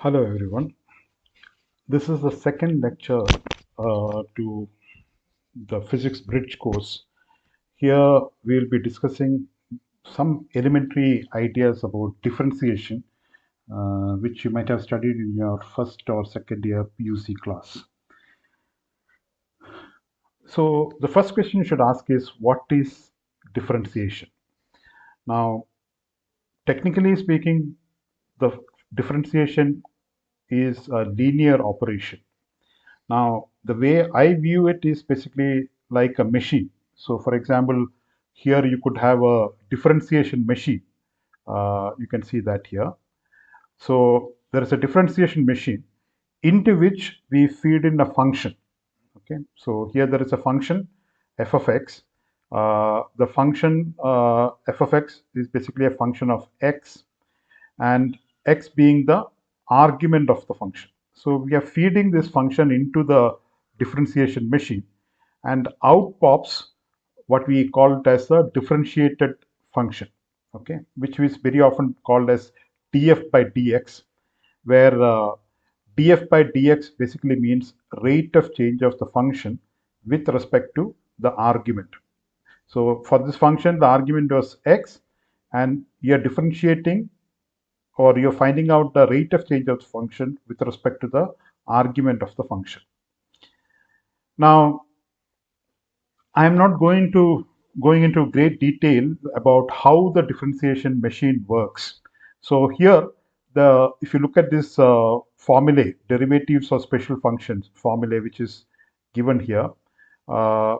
Hello everyone. This is the second lecture to the Physics Bridge course. Here we'll be discussing some elementary ideas about differentiation, which you might have studied in your first or second year PUC class. So the first question you should ask is, what is differentiation? Now, technically speaking, the differentiation is a linear operation. Now, the way I view it is basically like a machine. So, for example, here you could have a differentiation machine. You can see that here. So, there is a differentiation machine into which we feed in a function. Okay. So, here there is a function f of x. The function f of x is basically a function of x, and x being the argument of the function. So we are feeding this function into the differentiation machine, and out pops what we call it as a differentiated function, okay, which is very often called as df by dx, where df by dx basically means rate of change of the function with respect to the argument. So for this function, the argument was x, and you're differentiating, or you're finding out the rate of change of the function with respect to the argument of the function. Now, I am not going into great detail about how the differentiation machine works. So here, if you look at this formulae, derivatives of special functions formulae, which is given here, uh,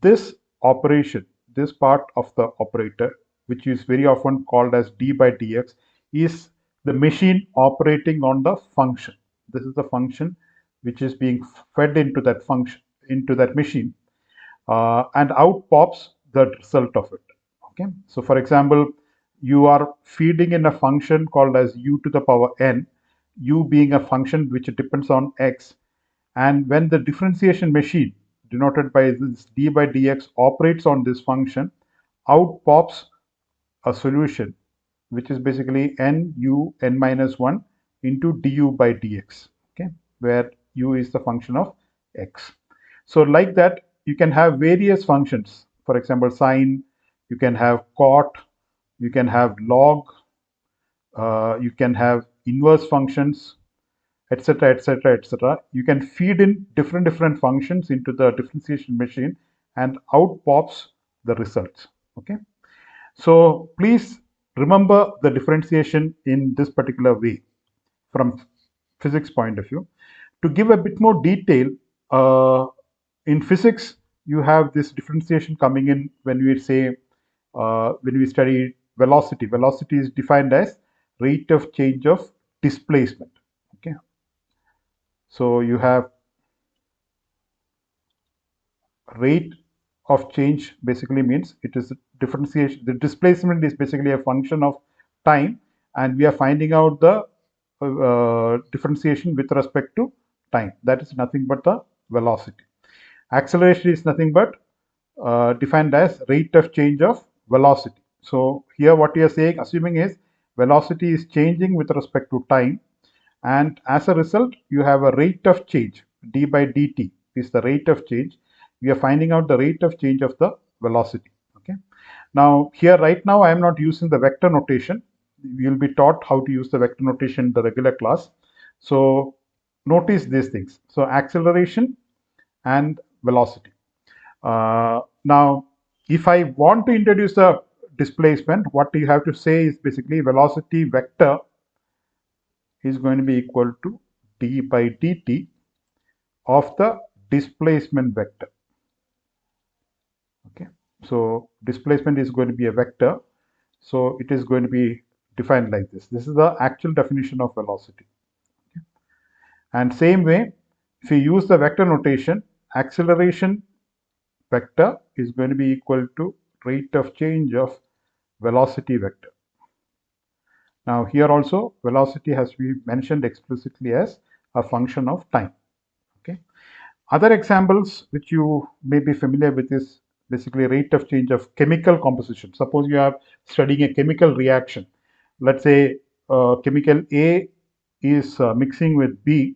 this operation, this part of the operator, which is very often called as d by dx, is the machine operating on the function. This is the function which is being fed into that function, into that machine, and out pops the result of it. Okay. So for example, you are feeding in a function called as u to the power n, u being a function which depends on x, and when the differentiation machine denoted by this d by dx operates on this function, out pops a solution which is basically n u n minus 1 into du by dx, okay, where u is the function of x. So like that, you can have various functions. For example, sine, you can have cot, you can have log, you can have inverse functions, etc., etc., etc. You can feed in different functions into the differentiation machine, and out pops the results. Okay. So please remember the differentiation in this particular way from physics point of view. To give a bit more detail, in physics, you have this differentiation coming in when we say, when we study velocity. Velocity is defined as rate of change of displacement. Okay. So you have rate of change basically means it is differentiation. The displacement is basically a function of time, and we are finding out the differentiation with respect to time. That is nothing but the velocity. Acceleration is nothing but defined as rate of change of velocity. So here what we are saying, assuming is velocity is changing with respect to time, and as a result you have a rate of change. D by dt is the rate of change. We are finding out the rate of change of the velocity. Okay. Now here right now I am not using the vector notation. We will be taught how to use the vector notation in the regular class. So notice these things. So acceleration and velocity. Now, if I want to introduce a displacement, what you have to say is basically velocity vector is going to be equal to d by dt of the displacement vector. Okay, so displacement is going to be a vector, so it is going to be defined like this. This is the actual definition of velocity. Okay. And same way, if you use the vector notation, acceleration vector is going to be equal to rate of change of velocity vector. Now here also velocity has to be mentioned explicitly as a function of time. Okay. Other examples which you may be familiar with is basically rate of change of chemical composition. Suppose you are studying a chemical reaction. Let's say chemical A is mixing with B,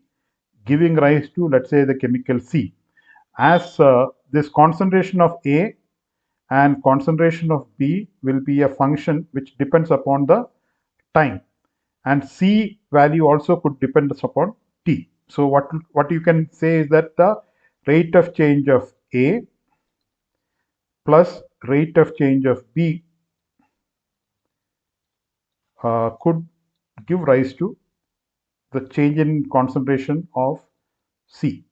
giving rise to, let's say, the chemical C. As this concentration of A and concentration of B will be a function which depends upon the time, and C value also could depend upon T. So what you can say is that the rate of change of A plus rate of change of B could give rise to the change in concentration of C.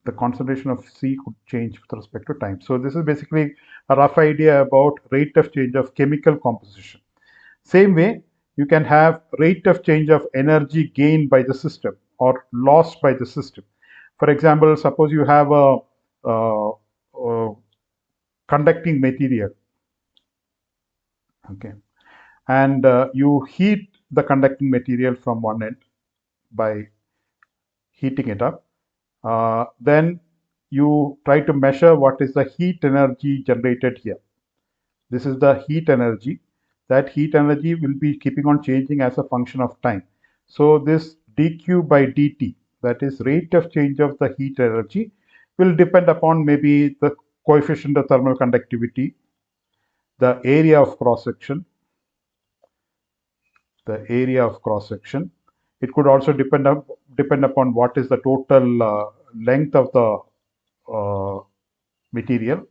The concentration of C could change with respect to time. So this is basically a rough idea about rate of change of chemical composition. Same way, you can have rate of change of energy gained by the system or lost by the system. For example, suppose you have a conducting material, okay, and you heat the conducting material from one end by heating it up. Then you try to measure what is the heat energy generated here. This is the heat energy. That heat energy will be keeping on changing as a function of time. So this dq by dt, that is rate of change of the heat energy, will depend upon maybe the coefficient of thermal conductivity, the area of cross section, It could also depend upon what is the total length of the material,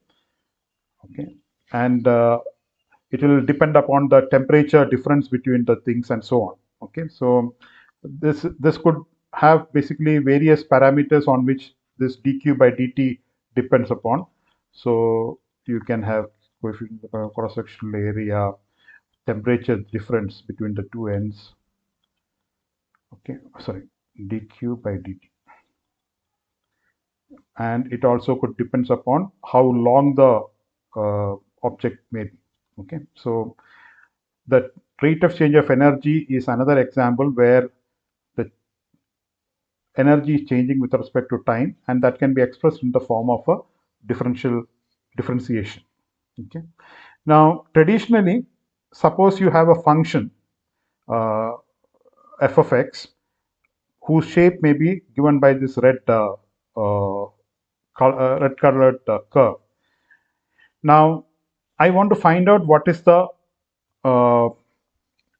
okay, and it will depend upon the temperature difference between the things and so on. Okay, so this could have basically various parameters on which this dq by dt depends upon. So you can have coefficient of cross-sectional area, temperature difference between the two ends. Okay, sorry, dq by dt, and it also could depends upon how long the object may be. Okay, so the rate of change of energy is another example where the energy is changing with respect to time, and that can be expressed in the form of a differentiation. Okay, now traditionally, suppose you have a function f of x whose shape may be given by this red colored curve. Now I want to find out what is the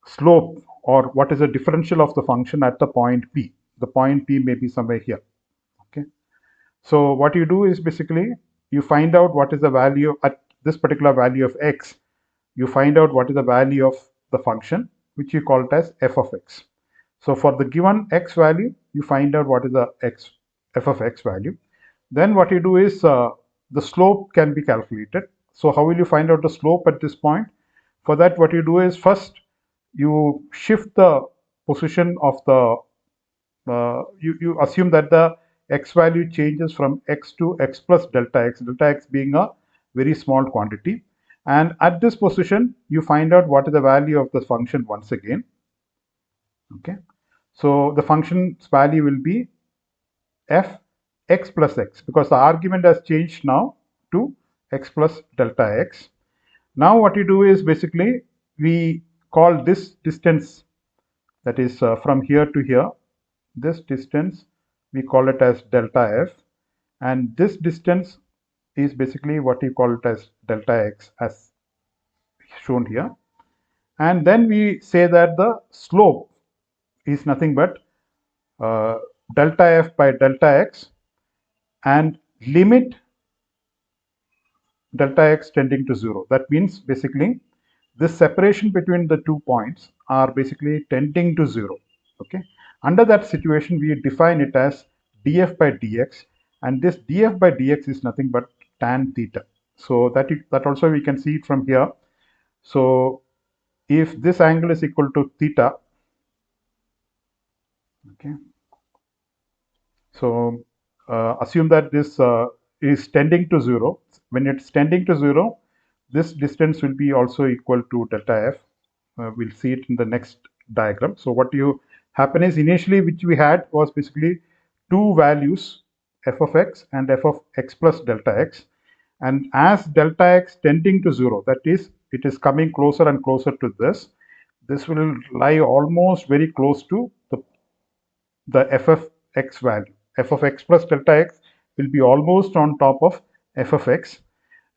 slope or what is the differential of the function at the point P. The point P may be somewhere here. Okay. So what you do is basically you find out what is the value at this particular value of x. You find out what is the value of the function, which you call it as f of x. So for the given x value, you find out what is the f of x value. Then what you do is the slope can be calculated. So how will you find out the slope at this point? For that, what you do is first you shift the position of the you assume that the x value changes from x to x plus delta x being a very small quantity, and at this position you find out what is the value of the function once again. Okay, so the function's value will be f x plus x because the argument has changed now to x plus delta x. Now what you do is basically we call this distance, that is from here to here, this distance we call it as delta f, and this distance is basically what you call it as delta x as shown here. And then we say that the slope is nothing but delta f by delta x and limit delta x tending to 0. That means basically this separation between the 2 points are basically tending to 0. Okay. Under that situation, we define it as df by dx, and this df by dx is nothing but tan theta. So that also we can see it from here. So if this angle is equal to theta, okay, so assume that this is tending to 0. When it's tending to 0, this distance will be also equal to delta f. We'll see it in the next diagram. So what you happen is initially which we had was basically two values, f of x and f of x plus delta x, and as delta x tending to 0, that is it is coming closer and closer to this will lie almost very close to the the f of x value. F of x plus delta x will be almost on top of f of x,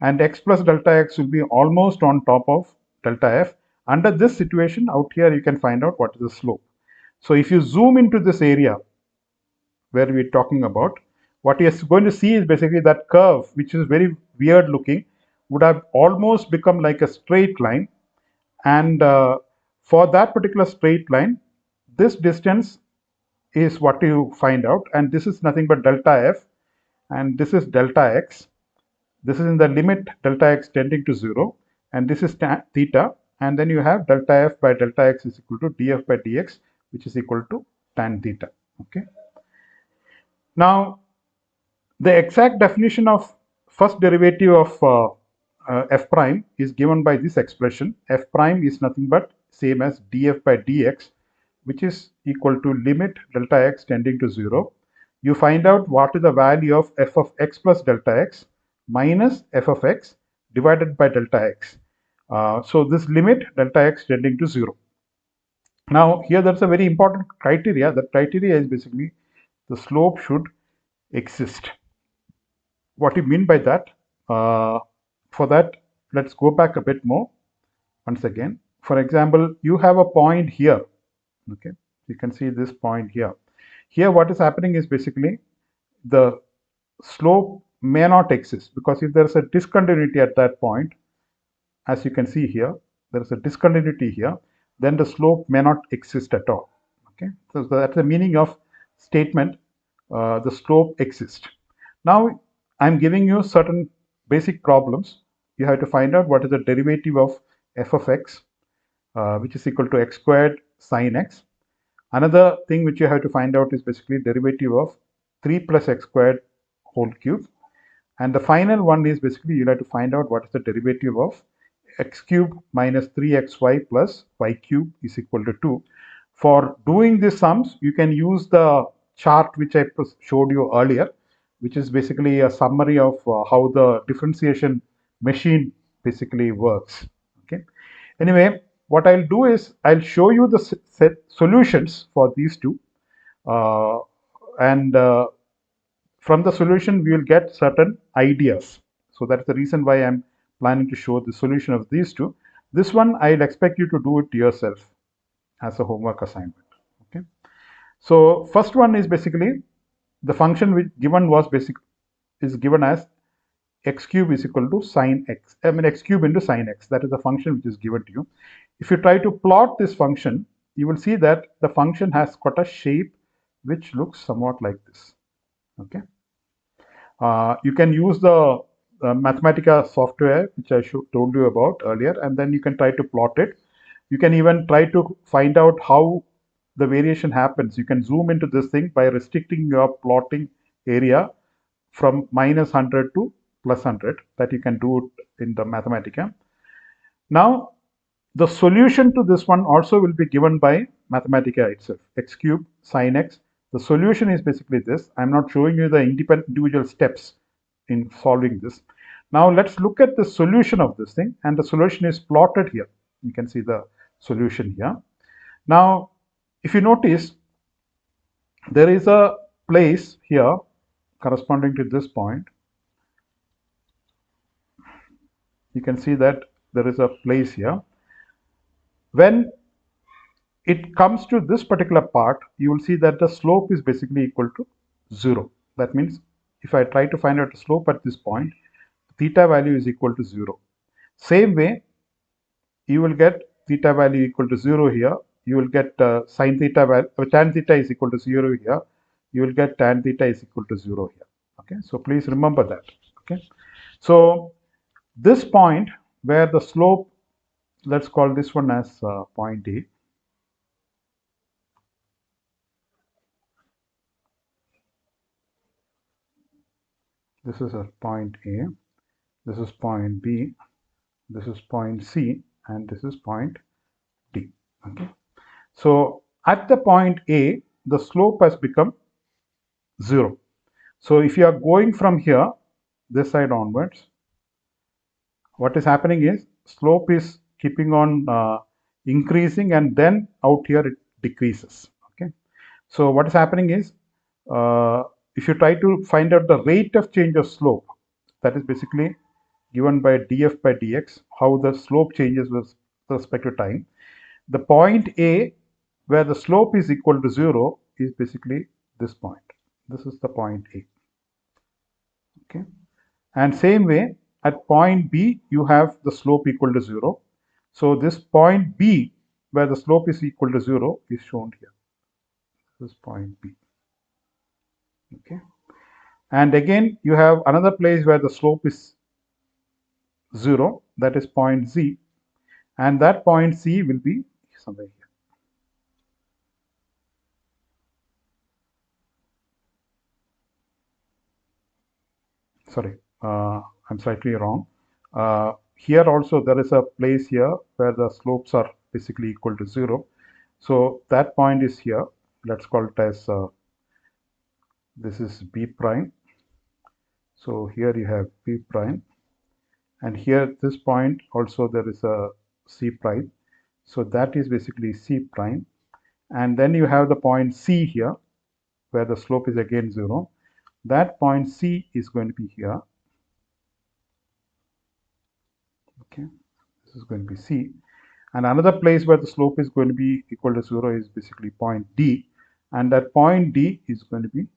and x plus delta x will be almost on top of delta f. Under this situation, out here you can find out what is the slope. So if you zoom into this area where we're talking about, what you're going to see is basically that curve, which is very weird looking, would have almost become like a straight line. And for that particular straight line, this distance is what you find out, and this is nothing but delta f, and this is delta x. This is in the limit delta x tending to 0, and this is tan theta, and then you have delta f by delta x is equal to df by dx, which is equal to tan theta. Okay. Now, the exact definition of first derivative of f prime is given by this expression. F prime is nothing but same as df by dx, which is equal to limit delta x tending to 0. You find out what is the value of f of x plus delta x minus f of x divided by delta x. So this limit delta x tending to 0. Now here there's a very important criteria. The criteria is basically the slope should exist. What do you mean by that? For that, let's go back a bit more once again. For example, you have a point here. Okay, you can see this point here. Here what is happening is basically the slope may not exist, because if there is a discontinuity at that point, as you can see here, there is a discontinuity here, then the slope may not exist at all. Okay, so that's the meaning of statement, the slope exists. Now I'm giving you certain basic problems. You have to find out what is the derivative of f of x, which is equal to x squared sine x. Another thing which you have to find out is basically derivative of 3 plus x squared whole cube. And the final one is basically you'll have to find out what is the derivative of x cube minus 3xy plus y cube is equal to 2. For doing these sums, you can use the chart which I showed you earlier, which is basically a summary of how the differentiation machine basically works. Okay. Anyway, what I'll do is I'll show you the set solutions for these two, and from the solution we will get certain ideas. So that's the reason why I'm planning to show the solution of these two. This one I'll expect you to do it yourself as a homework assignment. Okay. So first one is basically the function which given was is given as x cube is equal to sine x. I mean x cube into sine x. That is the function which is given to you. If you try to plot this function, you will see that the function has got a shape which looks somewhat like this. Okay. You can use the Mathematica software which I told you about earlier, and then you can try to plot it. You can even try to find out how the variation happens. You can zoom into this thing by restricting your plotting area from minus 100 to plus 100. That you can do it in the Mathematica. Now the solution to this one also will be given by Mathematica itself. X cube sine x. The solution is basically this. I'm not showing you the individual steps in solving this. Now let's look at the solution of this thing, and the solution is plotted here. You can see the solution here. Now if you notice, there is a place here corresponding to this point. You can see that there is a place here. When it comes to this particular part, you will see that the slope is basically equal to 0. That means if I try to find out the slope at this point, theta value is equal to 0. Same way, you will get theta value equal to 0 here. You will get sine theta value, tan theta is equal to 0 here. You will get tan theta is equal to 0 here. Okay, so please remember that. Okay, so this point where the slope, let's call this one as point A. This is a point A, this is point B, this is point C, and this is point D. Okay. So at the point A, the slope has become 0. So if you are going from here, this side onwards, what is happening is slope is keeping on increasing, and then out here it decreases. Okay. So what is happening is, if you try to find out the rate of change of slope, that is basically given by df by dx, how the slope changes with respect to time. The point A, where the slope is equal to 0, is basically this point. This is the point A. Okay. And same way, at point B, you have the slope equal to 0. So this point B, where the slope is equal to 0, is shown here. This is point B. Okay. And again, you have another place where the slope is 0, that is point Z. And that point C will be somewhere here. Sorry, I'm slightly wrong. Here also there is a place here where the slopes are basically equal to 0. So that point is here. Let's call it as this is B prime. So here you have B prime, and here this point also there is a C prime. So that is basically C prime. And then you have the point C here where the slope is again 0. That point C is going to be here. Okay, this is going to be C. And another place where the slope is going to be equal to 0 is basically point D. And that point D is going to be,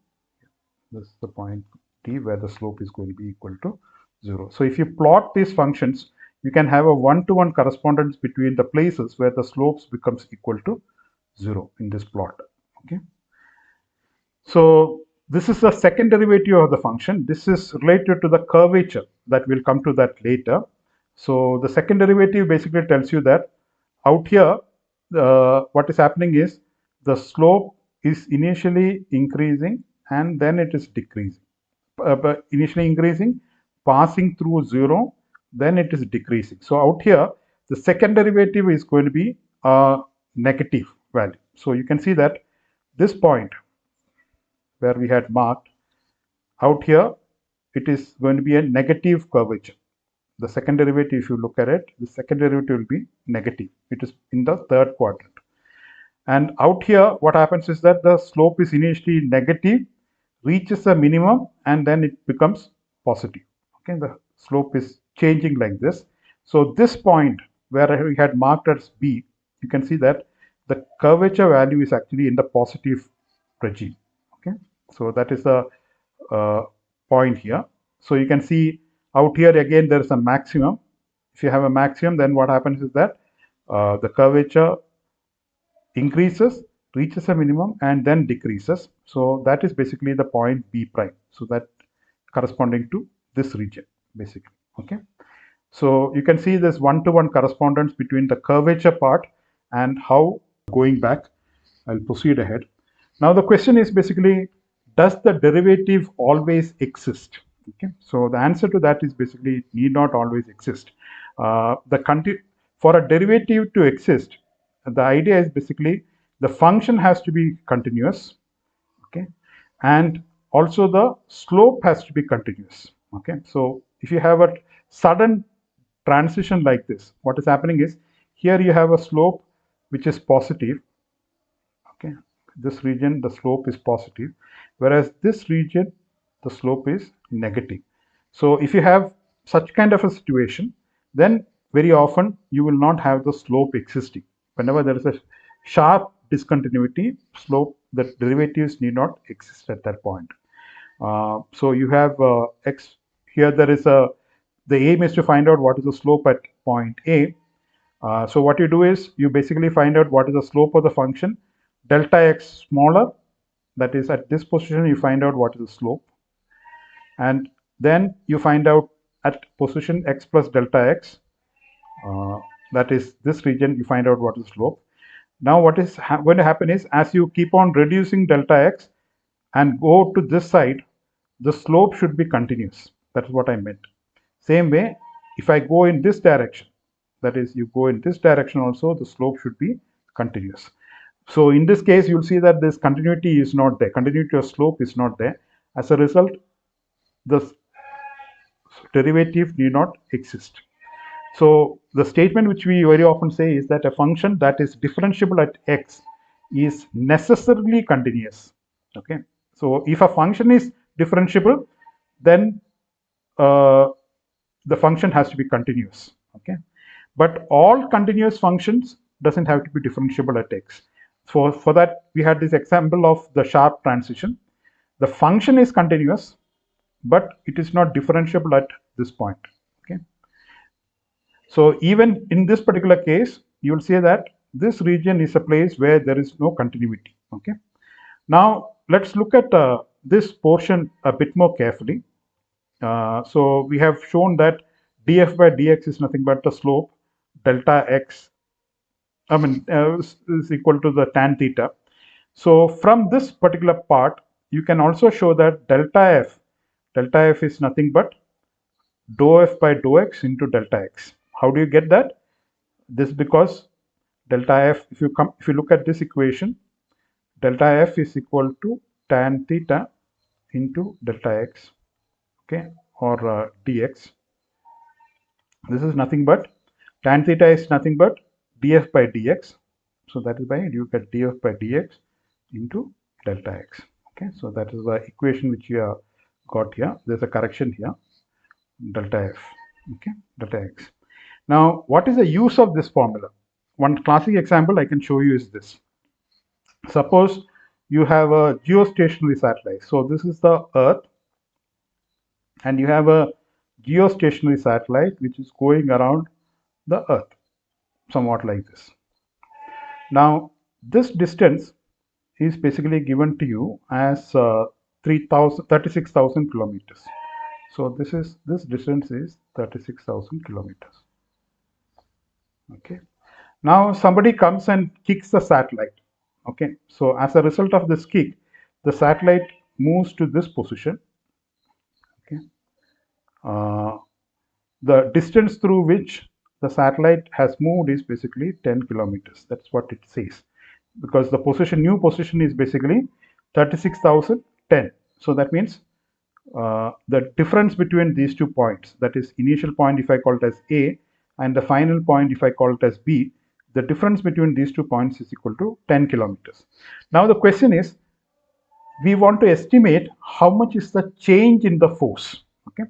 this is the point D where the slope is going to be equal to 0. So if you plot these functions, you can have a one-to-one correspondence between the places where the slopes becomes equal to 0 in this plot. Okay. So this is the second derivative of the function. This is related to the curvature, that we'll come to that later. So the second derivative basically tells you that out here, what is happening is the slope is initially increasing and then it is decreasing. But initially increasing, passing through 0, then it is decreasing. So out here, the second derivative is going to be a negative value. So you can see that this point where we had marked, out here, it is going to be a negative curvature. The second derivative, if you look at it, the second derivative will be negative. It is in the third quadrant. And out here, what happens is that the slope is initially negative, reaches a minimum, and then it becomes positive. Okay, the slope is changing like this. So this point where we had marked as B, you can see that the curvature value is actually in the positive regime. Okay, so that is the point here. So you can see out here again there is a maximum. If you have a maximum, then what happens is that the curvature increases, reaches a minimum, and then decreases. So that is basically the point B prime. So that corresponding to this region, basically. Okay. So you can see this one-to-one correspondence between the curvature part and how, going back, I'll proceed ahead. Now the question is basically, does the derivative always exist? Okay. So the answer to that is basically it need not always exist. For a derivative to exist, the idea is basically the function has to be continuous, okay, and also the slope has to be continuous. Okay. So if you have a sudden transition like this, what is happening is here you have a slope which is positive. Okay, this region the slope is positive, whereas this region the slope is negative. So if you have such kind of a situation, then very often you will not have the slope existing. Whenever there is a sharp discontinuity, slope, the derivatives need not exist at that point. So you have x here. There is a, the aim is to find out what is the slope at point A. So what you do is you basically find out what is the slope of the function delta x smaller, that is at this position you find out what is the slope, and then you find out at position x plus delta x, that is this region, you find out what is the slope. Now what is going to happen is, as you keep on reducing delta x and go to this side, the slope should be continuous. That's what I meant. Same way, if I go in this direction, that is you go in this direction also, the slope should be continuous. So in this case, you'll see that this continuity is not there. Continuity of slope is not there. As a result, the derivative need not exist. So the statement which we very often say is that a function that is differentiable at x is necessarily continuous. Okay, so if a function is differentiable, then the function has to be continuous. Okay, but all continuous functions doesn't have to be differentiable at x. For that, we had this example of the sharp transition. The function is continuous, but it is not differentiable at this point. Okay, so even in this particular case, you will say that this region is a place where there is no continuity. Okay, now let's look at this portion a bit more carefully. So we have shown that df by dx is nothing but the slope delta x, is equal to the tan theta. So from this particular part, you can also show that delta f is nothing but dou f by dou x into delta x. How do you get that? This because delta f, if you look at this equation, delta f is equal to tan theta into delta x, okay, or dx. This is nothing but tan theta is nothing but df by dx. So that is why you get df by dx into delta x. Okay, so that is the equation which you have got here. There's a correction here, delta f. Okay, delta x. Now, what is the use of this formula? One classic example I can show you is this. Suppose you have a geostationary satellite. So this is the Earth, and you have a geostationary satellite which is going around the Earth, somewhat like this. Now, this distance is basically given to you as 36,000 kilometers. So this distance is 36,000 kilometers. Okay. Now somebody comes and kicks the satellite. Okay. So as a result of this kick, the satellite moves to this position. Okay. The distance through which the satellite has moved is basically 10 kilometers. That's what it says, because the new position is basically 36,010. So that means the difference between these 2 points, that is initial point if I call it as A and the final point if I call it as B, the difference between these 2 points is equal to 10 kilometers. Now the question is, we want to estimate how much is the change in the force. Okay,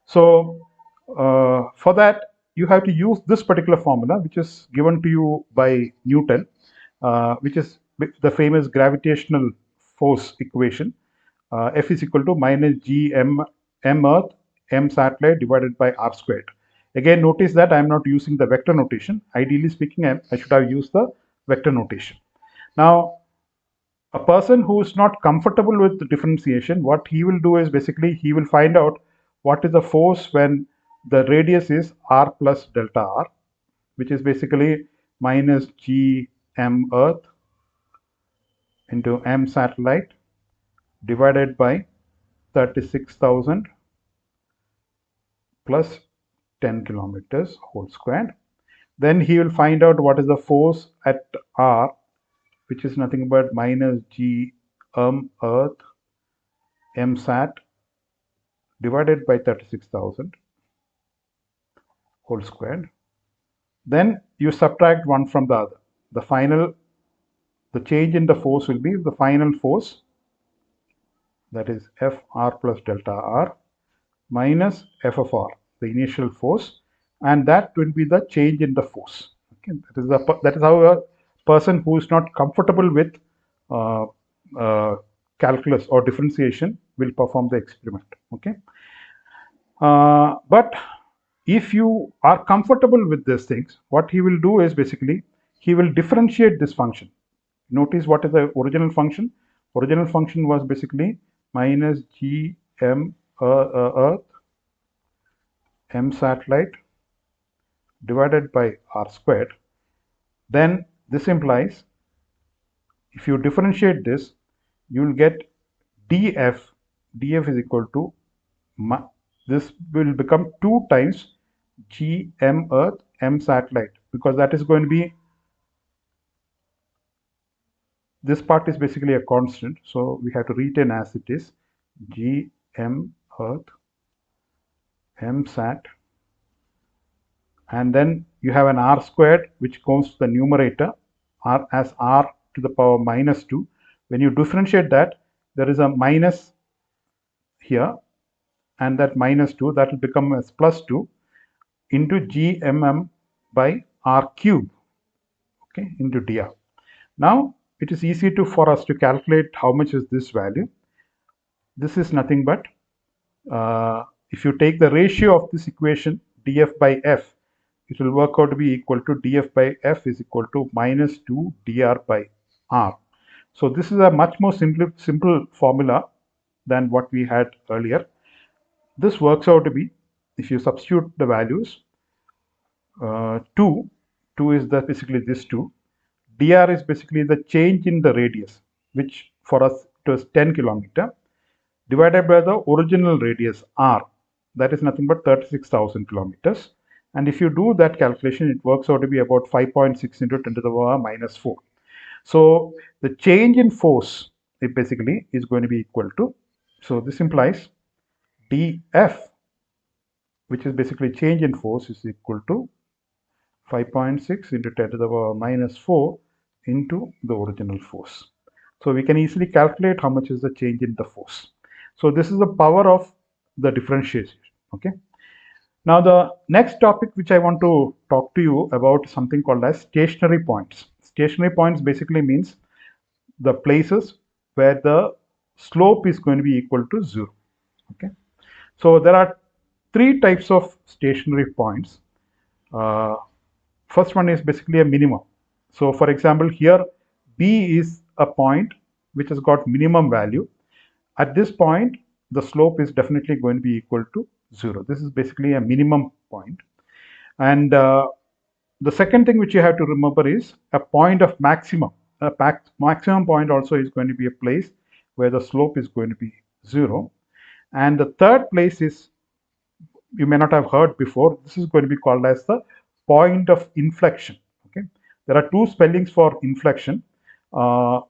so for that you have to use this particular formula which is given to you by Newton, which is the famous gravitational force equation. F is equal to minus g m earth m satellite divided by r squared. Again, notice that I am not using the vector notation. Ideally speaking, I should have used the vector notation. Now, a person who is not comfortable with the differentiation, what he will do is basically he will find out what is the force when the radius is r plus delta r, which is basically minus g m earth into m satellite divided by 36,000 plus 10 kilometers whole squared. Then he will find out what is the force at r, which is nothing but minus g earth m sat divided by 36,000 whole squared. Then you subtract one from the other. The change in the force will be the final force, that is F r plus delta r minus F of r, the initial force, and that will be the change in the force. Okay, that is how a person who is not comfortable with uh, calculus or differentiation will perform the experiment. Okay, but if you are comfortable with these things, what he will do is basically he will differentiate this function. Notice what is the original function. Original function was basically minus g m earth m satellite divided by r squared. Then this implies if you differentiate this, you will get df is equal to this will become 2 times g m earth m satellite, because that is going to be, this part is basically a constant, so we have to retain as it is g m earth m sat, and then you have an r squared which goes to the numerator r as r to the power minus 2. When you differentiate that, there is a minus here, and that minus 2, that will become as plus 2 into gmm by r cube, okay, into dr. Now it is easy for us to calculate how much is this value. This is nothing but if you take the ratio of this equation df by f, it will work out to be equal to df by f is equal to minus 2 dr by r. So this is a much more simple formula than what we had earlier. This works out to be, if you substitute the values, 2 is basically this 2. dr is basically the change in the radius, which for us it was 10 kilometer, divided by the original radius r, that is nothing but 36,000 kilometers. And if you do that calculation, it works out to be about 5.6 into 10 to the power minus 4. So the change in force, it basically is going to be equal to, so this implies df, which is basically change in force, is equal to 5.6 into 10 to the power minus 4 into the original force. So we can easily calculate how much is the change in the force. So this is the power of the differentiation. Okay. Now the next topic which I want to talk to you about, something called as stationary points. Stationary points basically means the places where the slope is going to be equal to 0. Okay. So there are 3 types of stationary points. First one is basically a minimum. So for example, here B is a point which has got minimum value. At this point, the slope is definitely going to be equal to 0. This is basically a minimum point. And the second thing which you have to remember is a point of maximum. A maximum point also is going to be a place where the slope is going to be 0. And the third place is, you may not have heard before, this is going to be called as the point of inflection. Okay, there are 2 spellings for inflection.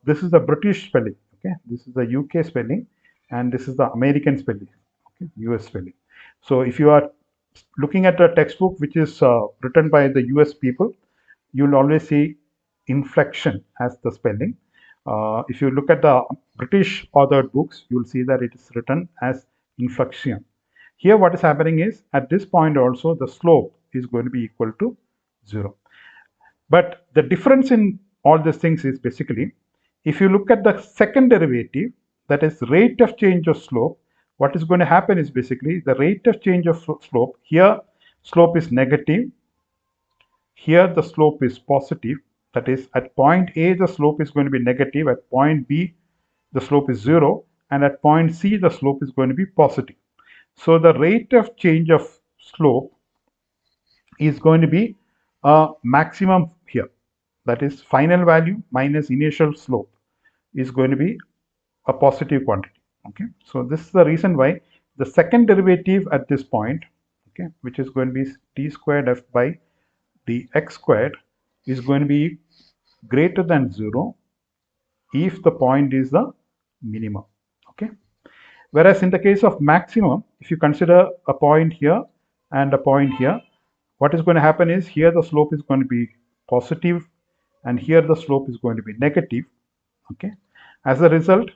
This is the British spelling. Okay, this is the UK spelling, and this is the American spelling. Okay, US spelling. So if you are looking at a textbook which is written by the US people, you'll always see inflection as the spelling. If you look at the British authored books, you'll see that it is written as inflection. Here what is happening is, at this point also the slope is going to be equal to 0. But the difference in all these things is basically, if you look at the second derivative, that is rate of change of slope, what is going to happen is basically the rate of change of slope. Here slope is negative, here the slope is positive. That is, at point A the slope is going to be negative, at point B the slope is 0, and at point C the slope is going to be positive. So the rate of change of slope is going to be a maximum here. That is, final value minus initial slope is going to be a positive quantity. Okay, so this is the reason why the second derivative at this point, okay, which is going to be d squared f by dx squared, is going to be greater than 0 if the point is the minimum. Okay, whereas in the case of maximum, if you consider a point here and a point here, what is going to happen is, here the slope is going to be positive and here the slope is going to be negative. Okay, as a result,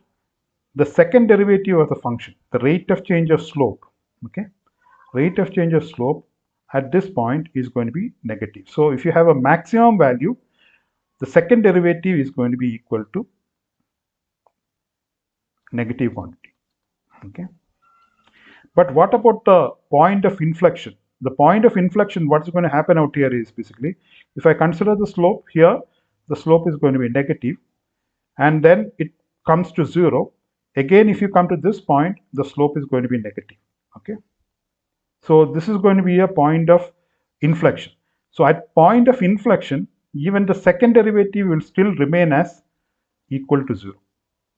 the second derivative of the function, the rate of change of slope, okay, rate of change of slope at this point is going to be negative. So if you have a maximum value, the second derivative is going to be equal to negative quantity. Okay, but what about the point of inflection? The point of inflection, what's going to happen out here is basically, if I consider the slope here, the slope is going to be negative, and then it comes to 0. Again, if you come to this point, the slope is going to be negative. Okay, so this is going to be a point of inflection. So at point of inflection, even the second derivative will still remain as equal to 0.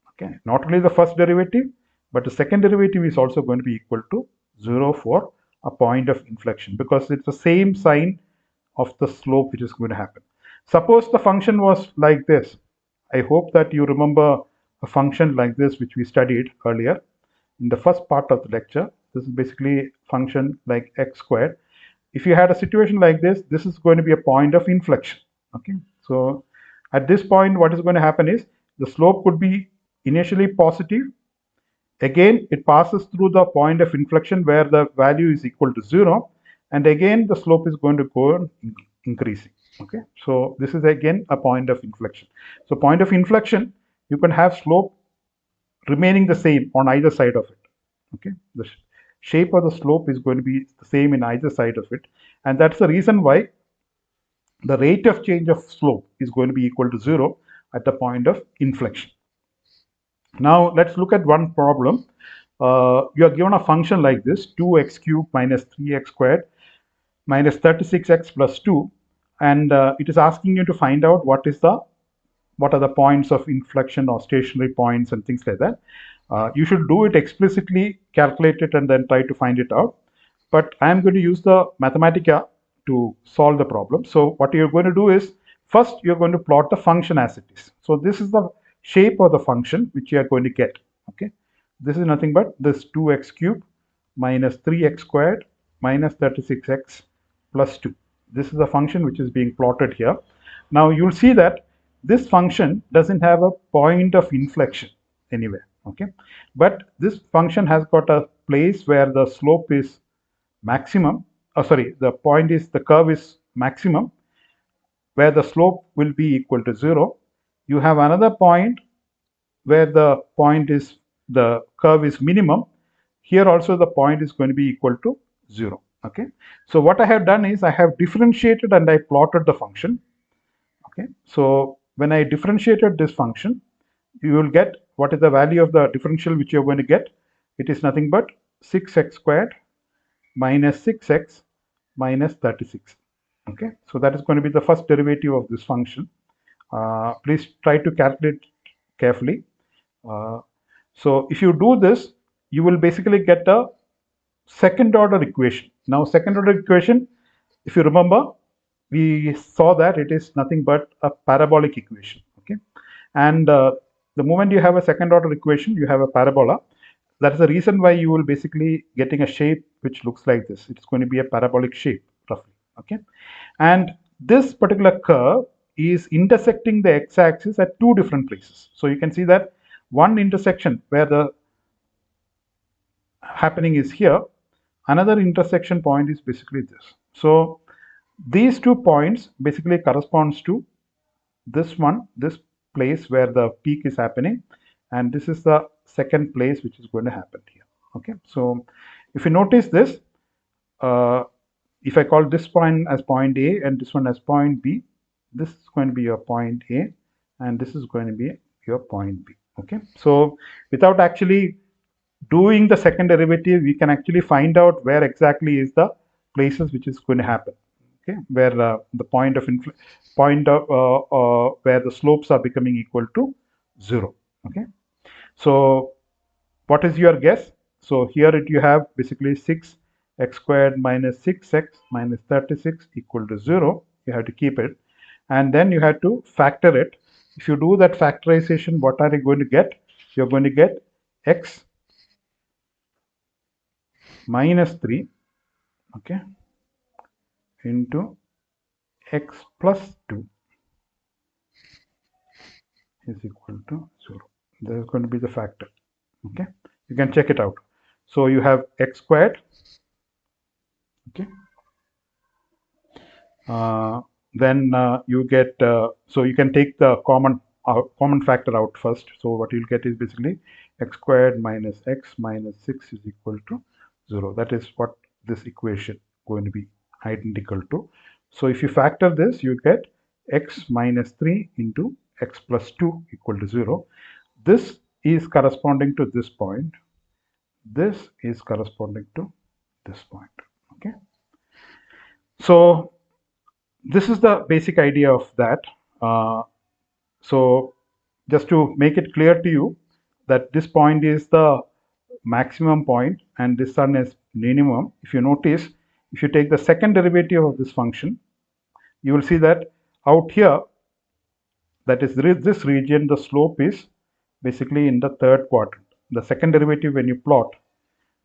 Okay, not only the first derivative, but the second derivative is also going to be equal to 0 for a point of inflection, because it's the same sign of the slope which is going to happen. Suppose the function was like this. I hope that you remember a function like this which we studied earlier in the first part of the lecture. This is basically a function like x squared. If you had a situation like this, this is going to be a point of inflection. Okay, so At this point, what is going to happen is the slope could be initially positive. Again, it passes through the point of inflection where the value is equal to 0. And again, the slope is going to go on increasing. Okay, so this is again a point of inflection. So point of inflection, you can have slope remaining the same on either side of it. Okay, the shape of the slope is going to be the same in either side of it. And that's the reason why the rate of change of slope is going to be equal to 0 at the point of inflection. Now let's look at one problem. You are given a function like this, 2x cubed minus 3x squared minus 36x plus 2, and it is asking you to find out what are the points of inflection or stationary points and things like that. You should do it explicitly, calculate it, and then try to find it out. But I am going to use the Mathematica to solve the problem. So what you're going to do is, first you're going to plot the function as it is. So this is the shape of the function which you are going to get. Okay, this is nothing but this 2x cubed minus 3x squared minus 36x plus 2. This is the function which is being plotted here. Now you'll see that this function doesn't have a point of inflection anywhere. Okay, but this function has got a place where the slope is maximum. The curve is maximum, where the slope will be equal to 0. You have another point where the curve is minimum. Here also the point is going to be equal to 0. Okay, so what I have done is I have differentiated and I plotted the function. Okay, so when I differentiated this function, you will get what is the value of the differential which you're going to get. It is nothing but 6x squared minus 6x minus 36. Okay, so that is going to be the first derivative of this function. Please try to calculate carefully. So if you do this, you will basically get a second order equation. Now second order equation, if you remember, we saw that it is nothing but a parabolic equation. Okay, and the moment you have a second order equation, you have a parabola. That is the reason why you will basically getting a shape which looks like this. It's going to be a parabolic shape roughly. Okay, and this particular curve is intersecting the x-axis at two different places. So you can see that one intersection where the happening is here, another intersection point is basically this. So these 2 points basically corresponds to this one, this place where the peak is happening, and this is the second place which is going to happen here. Okay, so if you notice this, if I call this point as point A and this one as point B, this is going to be your point A and this is going to be your point B. Okay, so without actually doing the second derivative, we can actually find out where exactly is the places which is going to happen. Okay, where the point of where the slopes are becoming equal to 0. Okay, so what is your guess? So here you have basically 6x squared minus 6x minus 36 equal to 0. You have to keep it, and then you have to factor it. If you do that factorization, what are you going to get? You're going to get x minus 3, okay, into x plus 2 is equal to 0. There is going to be the factor. Okay, you can check it out. So you have x squared. Okay, then you get so you can take the common factor out first. So what you'll get is basically x squared minus x minus 6 is equal to 0. That is what this equation going to be identical to. So if you factor this, you get x minus 3 into x plus 2 equal to 0. This is corresponding to this point. This is corresponding to this point. Okay, so this is the basic idea of that. So just to make it clear to you that this point is the maximum point and this one is minimum. If you notice, if you take the second derivative of this function, you will see that out here, that is this region, the slope is basically in the third quadrant. The second derivative, when you plot,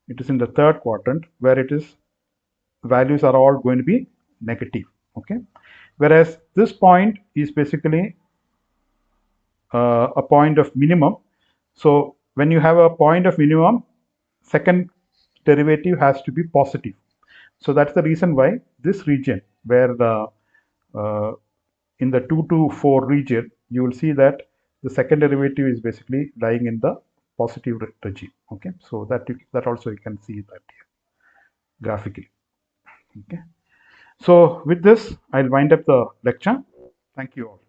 it is in the third quadrant where it is values are all going to be negative. Okay, whereas this point is basically a point of minimum. So when you have a point of minimum, second derivative has to be positive. So that's the reason why this region, where the in the 2 to 4 region, you will see that the second derivative is basically lying in the positive regime. Okay, so that also you can see that here graphically. Okay, so with this, I'll wind up the lecture. Thank you all.